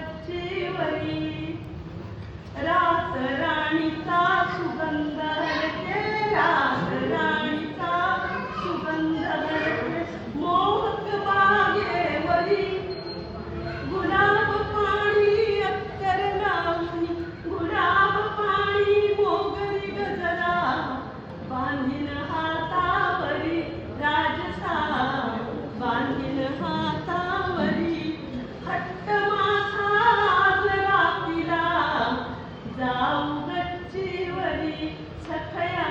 गच्चीवरी रात राणीचा सुगंध हरके रात राणीचा सुगंध हरके मोहक बागेवरी गुलाब पाणी अत्तर लावून गुलाब पाणी मोगरी गजरा बांधीन हातावरी राजसा बांधीन हातावरी हट्ट माझा आज रात्रीला जाऊ गच्चीवरी सखया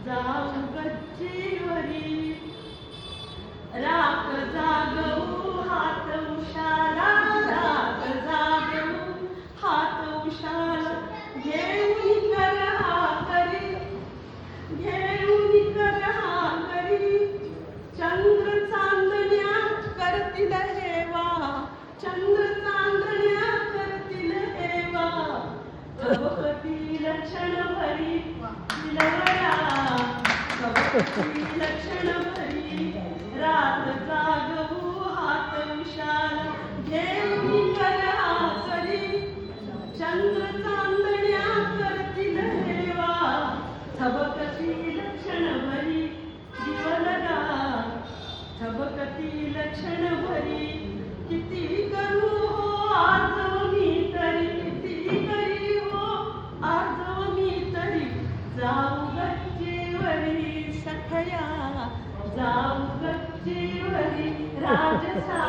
जाऊ गच्चीवरी राख जागवू हात उशाला राख जागवू हात उशाला घेऊन कर हा करी घेऊन कर हा करी चंद्र चांदण्या करतील हेवा चंद्र चांदण्या करतील हेवा तबकती लक्षण भरी दिलवरा तबकती लक्षण भरी रात जागवू हात उशाला घेऊन कर हा करी चंद्र चांदण्या करतील हेवा थबकती लक्षण भरी दिवलगा थबकती लक्षण भरी किती करू हो आज मी तरी किती करी हो आज मी तरी जाऊ गच्चीवरी सखया जाऊ गच्चीवरी राजसा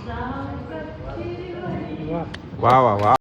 जाऊ गच्चीवरी वा वा वा